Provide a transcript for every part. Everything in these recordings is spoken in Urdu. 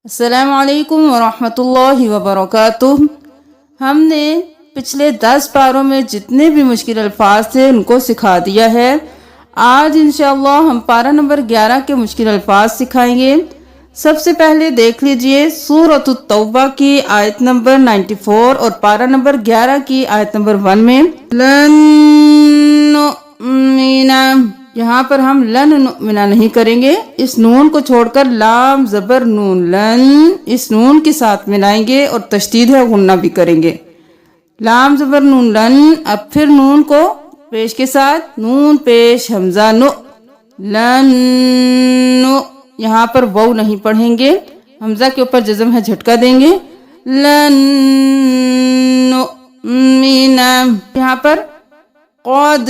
السلام علیکم ورحمۃ اللہ وبرکاتہ۔ ہم نے پچھلے 10 پاروں میں جتنے بھی مشکل الفاظ تھے ان کو سکھا دیا ہے۔ آج انشاءاللہ ہم پارہ نمبر 11 کے مشکل الفاظ سکھائیں گے۔ سب سے پہلے دیکھ لیجئے سورۃ التوبہ کی آیت نمبر 94 اور پارہ نمبر 11 کی آیت نمبر 1 میں لن نؤمن، یہاں پر ہم لن نؤمن نہیں کریں گے، اس نون کو چھوڑ کر لام زبر نون لن اس نون کے ساتھ ملائیں گے اور تشدید ہے غنہ بھی کریں گے۔ لام زبر نون لن، اب پھر نون کو پیش کے ساتھ نون پیش حمزہ نو لن نو، یہاں پر واو نہیں پڑھیں گے، حمزہ کے اوپر جزم ہے جھٹکا دیں گے لن نؤمن۔ یہاں پر قد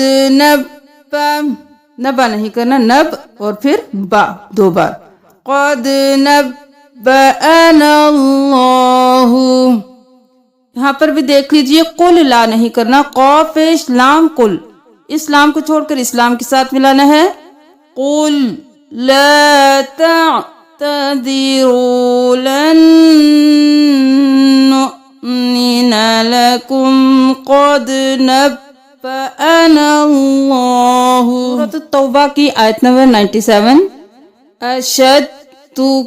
نبا نہیں کرنا، نب اور پھر با دو بار قد نبأنا اللہ۔ یہاں پر بھی دیکھ لیجئے قل لا نہیں کرنا، قاف پیش لام قل، اس لام کو چھوڑ کر اسلام کے ساتھ ملانا ہے قل لا تعتذروا لن نؤمن لكم قد نبأنا اللہ۔ سورۃ التوبہ کی آیت نمبر 97 اشد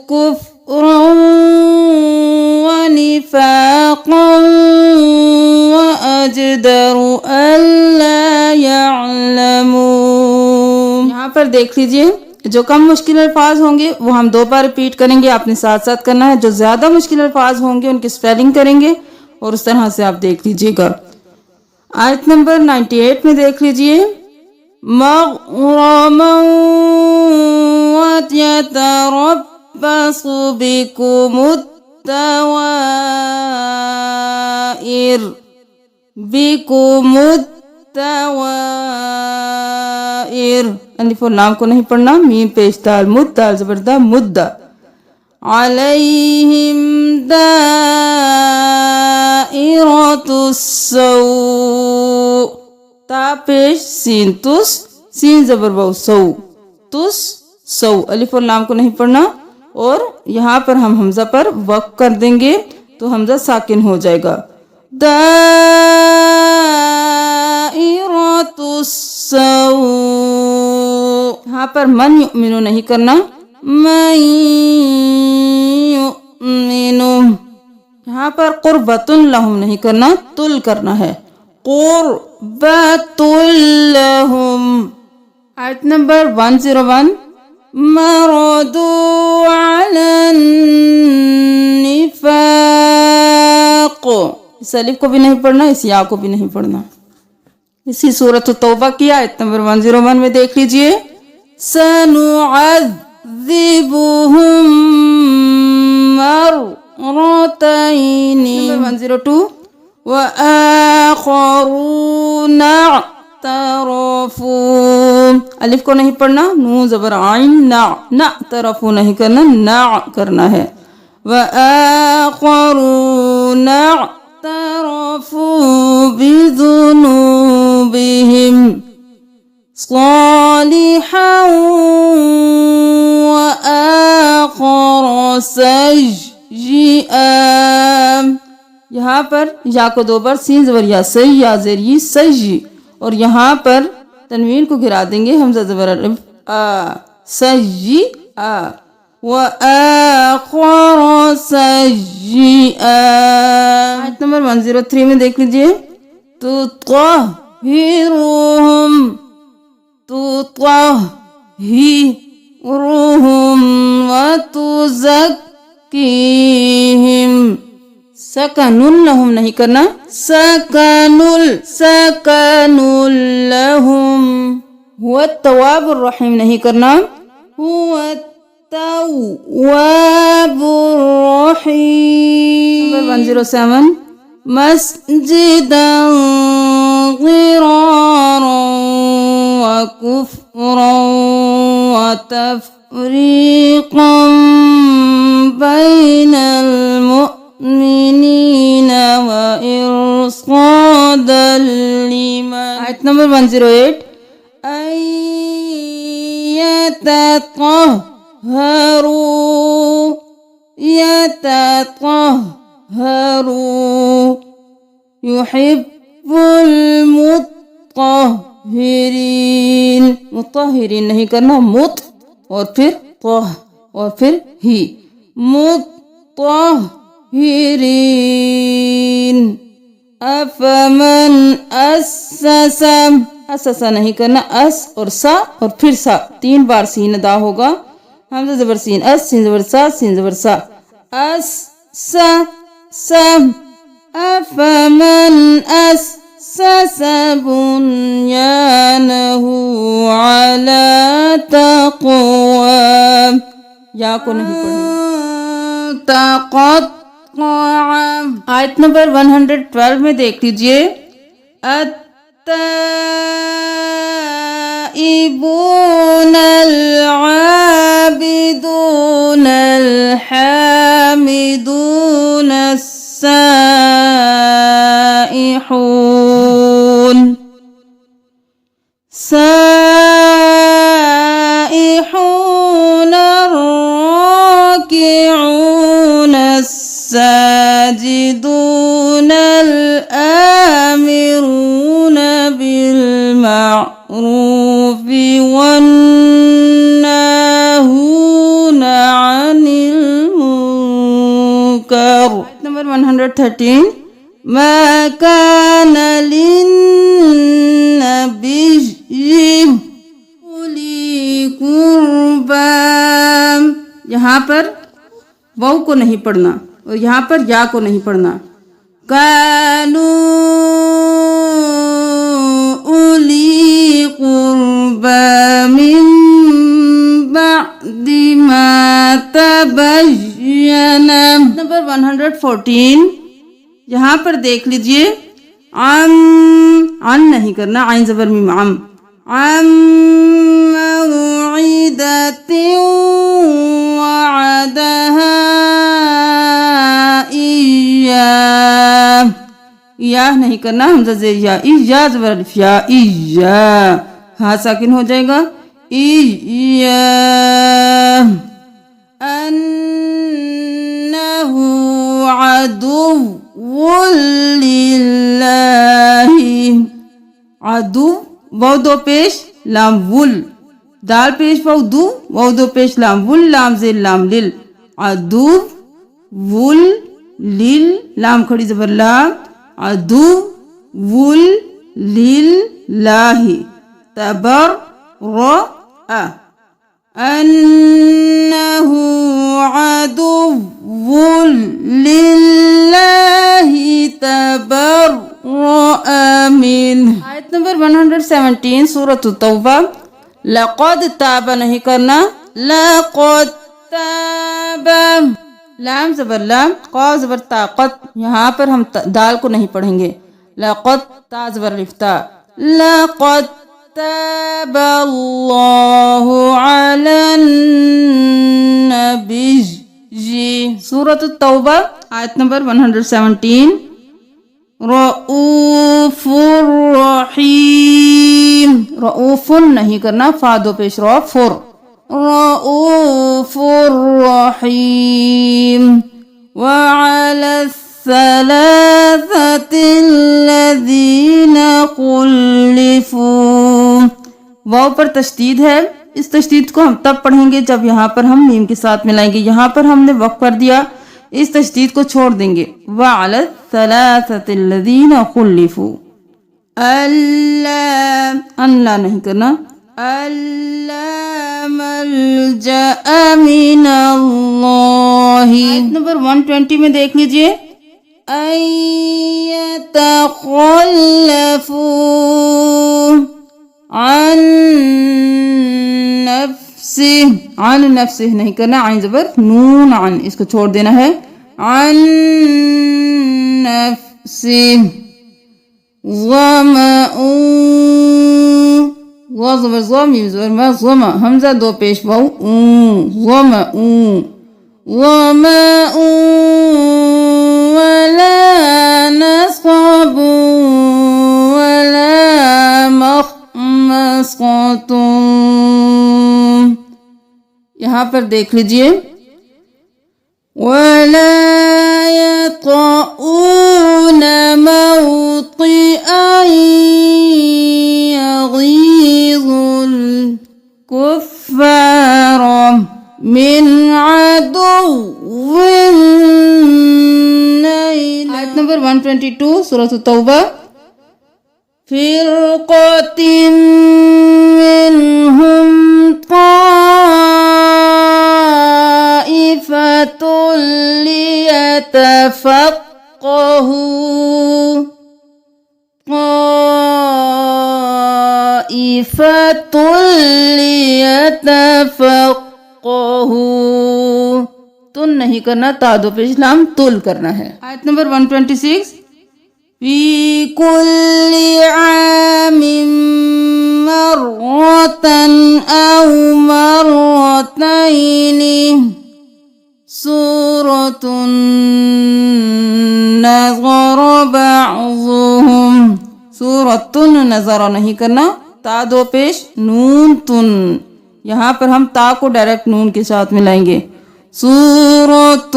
کفرا ونفاقا واجدر الا يعلمون۔ یہاں پر دیکھ لیجئے جو کم مشکل الفاظ ہوں گے وہ ہم 2 بار ریپیٹ کریں گے، آپ نے ساتھ ساتھ کرنا ہے، جو زیادہ مشکل الفاظ ہوں گے ان کی سپیلنگ کریں گے اور اس طرح سے آپ دیکھ لیجئے گا۔ آیت نمبر 98 میں دیکھ لیجئے مغرما وَيَتَرَبَّصُ بِكُمُ الدَّوَائِرَ الف اور لام کو نہیں پڑھنا، میم پیش دال مد دال زبردہ مدہ علیہم دائرۃ السوء تا پیش سین تس سین زبر بو سو تس سو، الف اور لام کو نہیں پڑھنا اور یہاں پر ہم حمزہ پر وقف کر دیں گے تو حمزہ ساکن ہو جائے گا دائرۃ السوء۔ یہاں پر من یؤمنو نہیں کرنا، من یؤمنو۔ یہاں پر قربۃ لہم نہیں کرنا، تل کرنا ہے قربۃ لہم۔ آیت نمبر 101 مردوا علی النفاق، اس الف کو بھی نہیں پڑھنا، اس یا کو بھی نہیں پڑھنا۔ اسی سورۃ التوبہ کی آیت نمبر 101 میں دیکھ لیجئے سنعذبہم مرتین، نمبر 102 وآخرون اعترفوا، الف کو نہیں پڑھنا، نون زبر عین نا، نعترفوا نہیں کرنا، نا کرنا ہے وآخرون اعترفوا بذنوبہم صالحا وآخر سیئا۔ یہاں پر یا کو 2 بار سین زبر یا سی یا زیری سجی، اور یہاں پر تنوین کو گرا دیں گے حمزہ زبر الف آ سجی آ وآخر سجیئا۔ آیت نمبر 103 میں دیکھ لیجئے تطہرہم وتزکیہم، سکن لہم نہیں کرنا، سکن لہم۔ هو التواب الرحیم نہیں کرنا، هو التواب الرحیم۔ نمبر 107 مسجدا ضرارا وکفرا وتفریقا بین المؤمنین وإرصادا لمن۔ آیت نمبر 108 أن يتطهروا يتطهروا يحب المطهرين مطهرين نہیں کرنا مت اور پھر طہ اور پھر ہی مطهرين افمن اسس نہیں کرنا اس اور سا اور پھر سا 3 بار سین ادا ہوگا حمزہ زبر سین اس سین زبر سا سین زبر سا اس سا سم افمن اسس بنيانه على تقوى یا کو نہیں پڑھیں تقطع آیت نمبر 112 میں دیکھ لیجئے التائبون العابدون الحامدون السائحون الراكعون الساجدون الآمرون بالمعروف والناهون عن المنكر نمبر 113 ما كان للنبي أولي قربى یہاں پر واو کو نہیں پڑھنا اور یہاں پر یا کو نہیں پڑھنا كانوا أولي قربى من بعد ما تبين نمبر 114 یہاں پر دیکھ لیجئے عن نہیں کرنا عین زبر میم عن موعدة وعدها إياه یا نہیں کرنا حمزہ زیر یا یا زبر الف یا ہاں ساکن ہو جائے گا إياه أنه عدو للہ عدو واو دو پیش لام ول دال پیش واو دو واو دو پیش لام ول لام زیر لام لل عدو ول لل لام کھڑی زبر لام عدو ول للہ تبرأ أنه عدو لله تبرأ منه آیت نمبر 117 سورۃ التوبہ لقد تاب نہیں کرنا لقد تاب لام زبر لام قاف زبر طاقت یہاں پر ہم دال کو نہیں پڑھیں گے لقد تا زبر الفتا لقد تاب اللہ علی النبی سورۃ التوبہ آیت نمبر 117 رؤوف الرحیم رؤوف نہیں کرنا فا دو پیش رو فر رؤوف الرحیم وعلى الثلاثة الذين خلفوا واو پر تشدید ہے اس تشدید کو ہم تب پڑھیں گے جب یہاں پر ہم میم کے ساتھ ملائیں گے یہاں پر ہم نے وقف کر دیا اس تشدید کو چھوڑ دیں گے وعلى الثلاثة الذين خلفوا اللہ نہیں کرنا اللہ ملجأ من اللہ نمبر 120 میں دیکھ لیجئے ان يتخلفوا عن نفسه نہیں کرنا عین زبر نون عن اس کو چھوڑ دینا ہے عن نفسه ظما زبر ظا میم زبر ما ظما حمزہ دو پیش واو ظما وما ولا نصب ولا مخمصة یہاں پر دیکھ لیجئے ولا يطؤون موطئا يغيظ الكفار من عدو نيل. آیت نمبر 122 سورۃ التوبہ. فرقة منهم طائفة ليتفقهوا تن نہیں کرنا، تادو پیش لام تل کرنا ہے. آیت نمبر 126. فی کل عام مرة أو مرتين سورة نظر بعضهم. سورة نظر نہیں کرنا، تا دو پیش نون تن. یہاں پر ہم تا کو ڈائریکٹ نون کے ساتھ ملائیں گے. سورة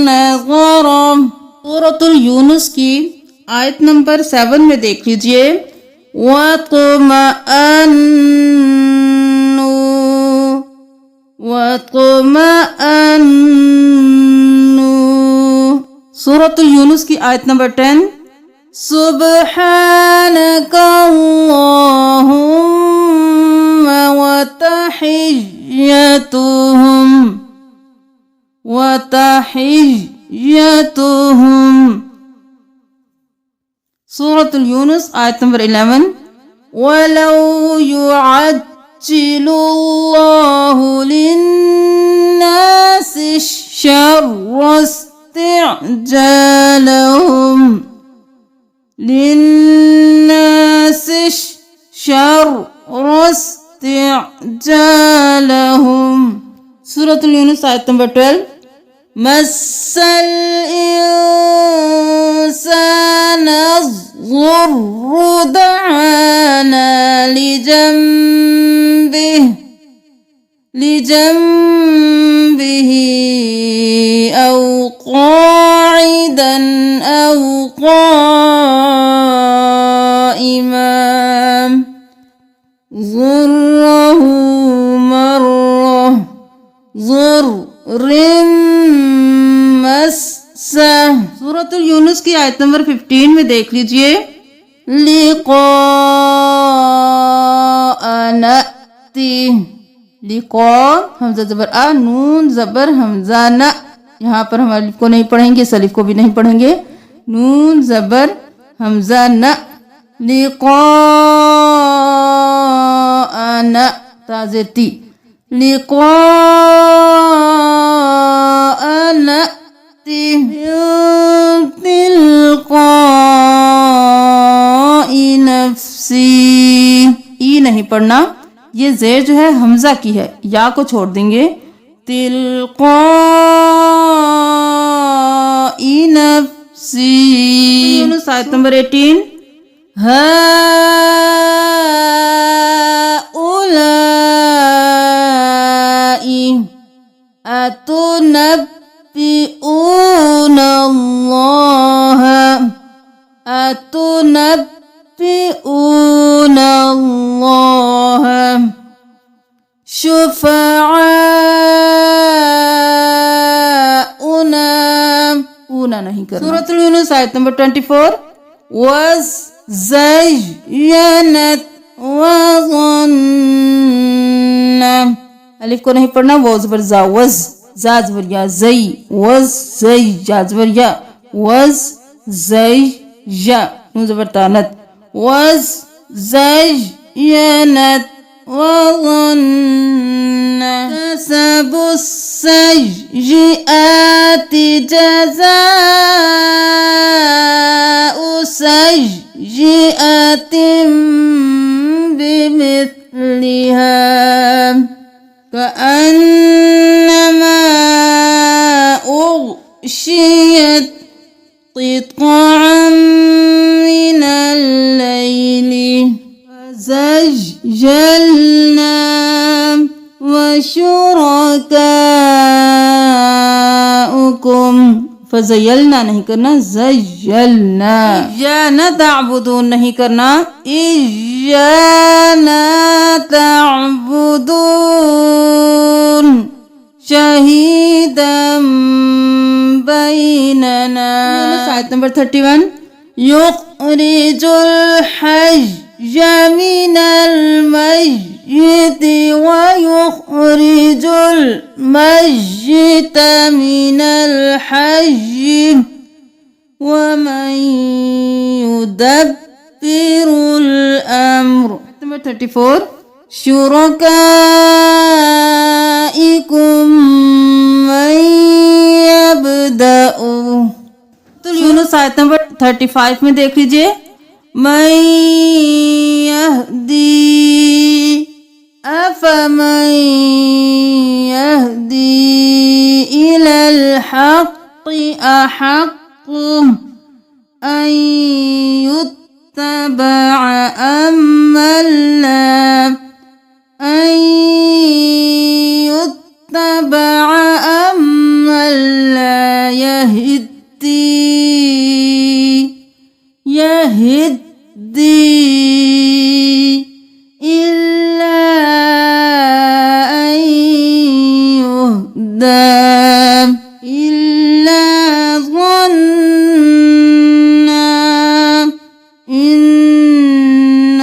نظر. سورۃ یونس کی آیت نمبر 7 میں دیکھ لیجئے. وَطُمَأَنُّوا. سورۃ یونس کی آیت نمبر 10. سبحانك اللهم وتحيتهم. سورۃ یونس آیت نمبر 11. وَلَوْ يُعَجِّلُ اللَّهُ لِلنَّاسِ الشَّرَّ اسْتِعْجَالَهُمْ لِلنَّاسِ الشَّرَّ اسْتِعْجَالَهُمْ. سورۃ یونس آیت نمبر 12. مَسَّ الْإِنسَانَ الضُّرُّ دَعَانَا لِجَنبِهِ أَوْ قَاعِدًا أَوْ قَائِمًا ضُرَّهُ مَرَّةً ضُرٍّ مَسَّهُ. سورۃ یونس کی آیت نمبر 15 میں دیکھ لیجئے. لقاء نأتی. لقاء حمزہ زبر آ، نون زبر حمزہ ن. یہاں پر ہم الف کو نہیں پڑھیں گے، اس الف کو بھی نہیں پڑھیں گے. نون زبر حمزہ ن. لقاء ن تازتی. لقاء نأتی تلقاء نفسی. ای نہیں پڑھنا، یہ زیر جو ہے حمزہ کی ہے، یا کو چھوڑ دیں گے. تلقاء نفسی. یونس آیت نمبر 18. هؤلاء أتنبئون الله شفعاؤنا. اونا نہیں کرنا. سورۃ یونس آیت نمبر 24. وَزَيَّنَتْ وَظَنَّ. الف کو نہیں پڑھنا، وہ زبر زا. وز زا زبر یا. زئی وز زئی یا زبر یا. وز زئی یا نون زبر تانت. وز زینت وظن. تحسب السیئات جزاء سیئة بمثلها كأنما أغشيت قطعا من الليل فزجلنا وشركاؤكم فزیلنا نہیں کرنا زیلنا ایانا تعبدون نہیں کرنا ایانا تعبدون شہیدا بیننا آیت نمبر 31 یخرج الحج من المیت ویخرج الميت من الحي ومن يدبر الأمر. Number 34 شركائكم من يبدأ. تو یونس آیت نمبر 35 میں دیکھ لیجئے من يهدي أفمن يهدي إلى الحق أحق أن يتبع أمن لا يهدي إلا أن يهدى إلا ظنا إن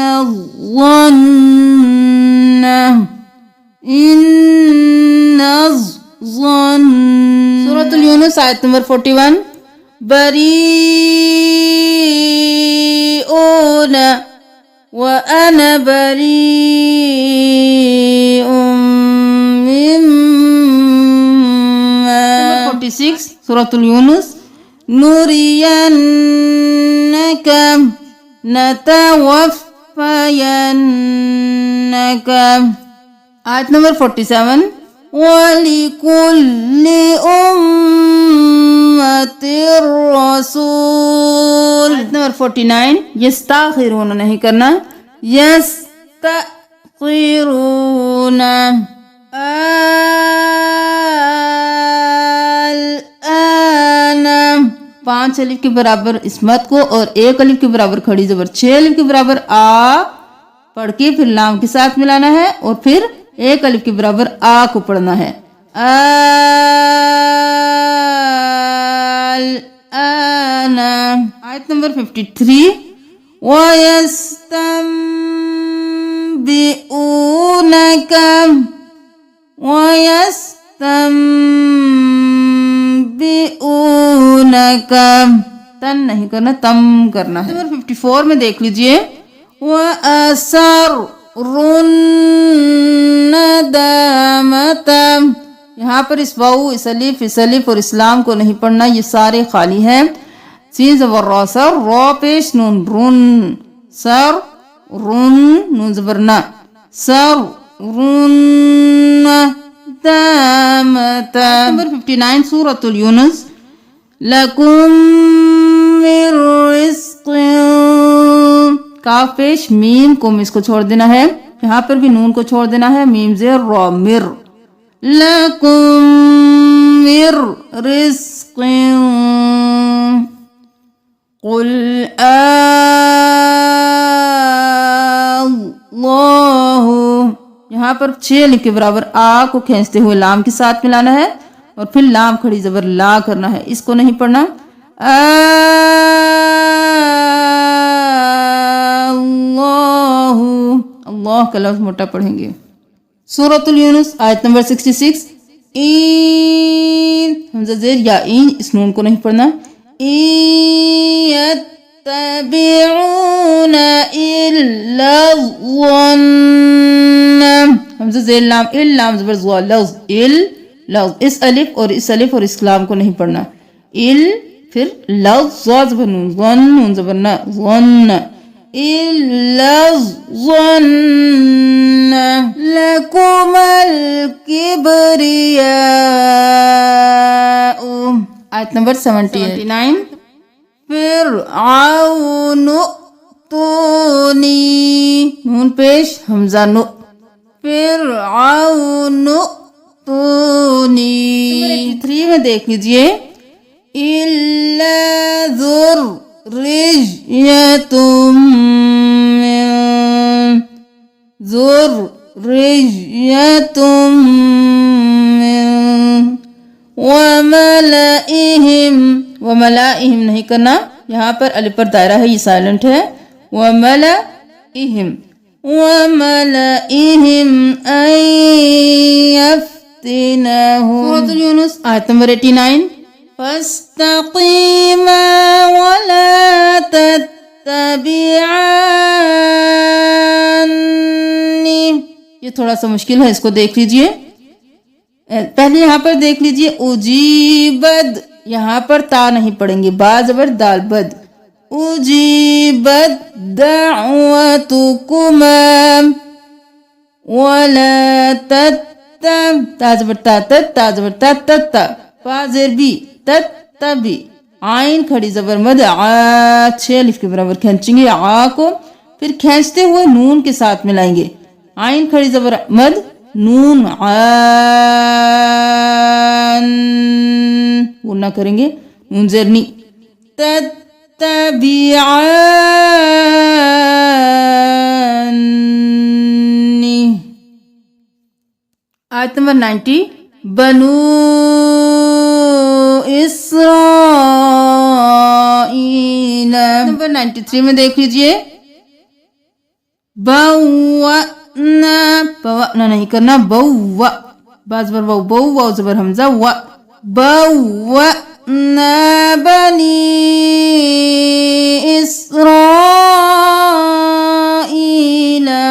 الظن. سورة اليونس آیت نمبر 41 بريئون وأنا بريء مما. 46 سورة اليونس نرينك نتوفينك. آیت نمبر 47 وَلِكُلِّ أُمَّةٍ رَسُولٌ. آیت نمبر 49 یستاخرون نہیں کرنا یستاخرون. الآن 5 الف کے برابر اسمت کو اور 1 الف کے برابر کھڑی زبر 6 الف کے برابر آ پڑھ کے پھر لام کے ساتھ ملانا ہے اور پھر 1 الف کے برابر آ کو پڑھنا ہے. الآن. آیت نمبر 53 وَيَسْتَنْبِئُونَكَ تن نہیں کرنا تم کرنا ہے. نمبر 54 میں دیکھ لیجئے وَأَسَرُّوا النَّدَامَةَ. یہاں پر اس واو اس الف اور اسلام کو نہیں پڑھنا، یہ سارے خالی ہیں. سین زبر را سر را پیش نون رن سر رن نون زبر نا سر رن دامتا. نمبر 59 سورة اليونس لکم من رزق. کاف پیش میم کو اس کو چھوڑ دینا ہے، یہاں پر بھی نون کو چھوڑ دینا ہے، میم زیر را مر. لکم من رزق قل اللہ. یہاں پر 6 الف کے برابر آ کو کھینچتے ہوئے لام کے ساتھ ملانا ہے اور پھر لام کھڑی زبر لا کرنا ہے، اس کو نہیں پڑھنا. اللہ اللہ کا لفظ موٹا پڑھیں گے. سورۃ الیونس آیت نمبر 66 این حمزہ زیر یا این اس نون کو نہیں پڑھنا. یتبعون الا الظن. حمزہ زیر لام ال لام زبر زوا لفظ ال لفظ اس الف اور اس لام کو نہیں پڑھنا. ال پھر لفظ زوا زبر نون ظن نون زبر نا ظن الا الظن لکم الکبریاء. آیت نمبر 79 فرعون ائتونی نون پیش حمزہ نو فرعون ائتوني 3 میں دیکھ لیجئے إلا ذرية وملائهم نہیں کرنا، یہاں پر الف پر دائرہ ہے، یہ سائلنٹ ہے. وملائهم أن يفتنهم. سورة یونس آیت نمبر 89. فاستقیما ولا تتبعانی. یہ تھوڑا سا مشکل ہے، اس کو دیکھ لیجئے. پہلے یہاں پر دیکھ لیجئے اجیبت، یہاں پر تا نہیں پڑھیں گے، با زبر دال بد. اجیبت دعوتکما ولا تا زبر تا تا فا زیر بی تتبی. عین کھڑی زبر مد 6 الف کے برابر کھینچیں گے کو، پھر کھینچتے ہوئے نون کے ساتھ ملائیں گے. عین کھڑی زبر مد نون وہ نہ کریں گے، نون زرنی. تتبعانی. آیت نمبر 90. بنو اسرائیل نمبر 93 میں دیکھ لیجئے. بوّأنا نہیں کرنا، بوّ با زبر واو، بوّ زبر حمزہ و. بوّأنا بنی اسرائیل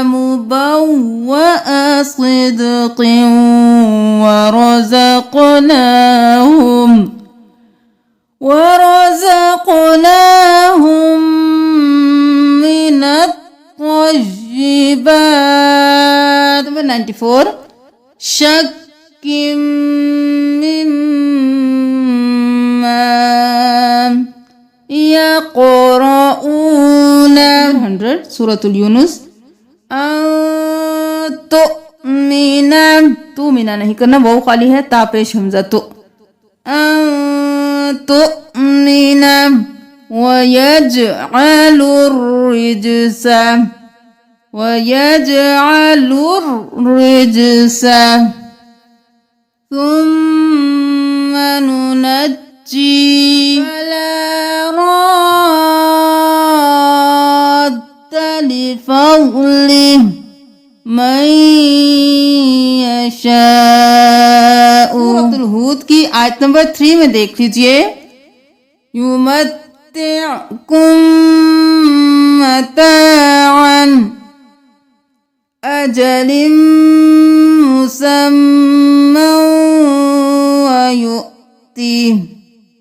مبوّأ صدق ورزقناهم من الطيبات. نمبر 94. شك مما يقرؤون. 100. سورة یونس. تؤمن نہیں کرنا، وہ خالی ہے، تا پیش حمزہ تو. تؤمن ويجعل الرجس ثم ننجي فلا راد لفضله من يشاء. سورۃ الہود کی آیت نمبر 3 میں دیکھ لیجئے. یمتعکم متاعا اجل مسمى ویؤتی.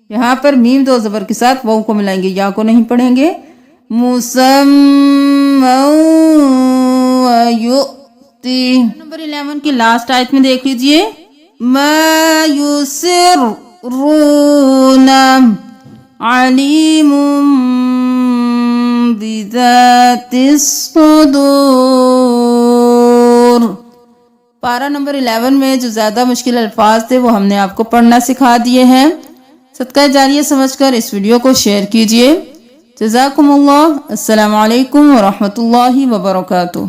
یہاں پر میم 2 زبر کے ساتھ واو کو ملائیں گے، یا کو نہیں پڑھیں گے. مسمى ویؤتی. نمبر 11 کی لاسٹ آیت میں دیکھ لیجئے. ما یسرون علیم بذات الصدور. پارہ نمبر 11 میں جو زیادہ مشکل الفاظ تھے وہ ہم نے آپ کو پڑھنا سکھا دیے ہیں. صدقہ جاریہ سمجھ کر اس ویڈیو کو شیئر کیجئے. جزاکم اللہ. السلام علیکم ورحمۃ اللہ وبرکاتہ.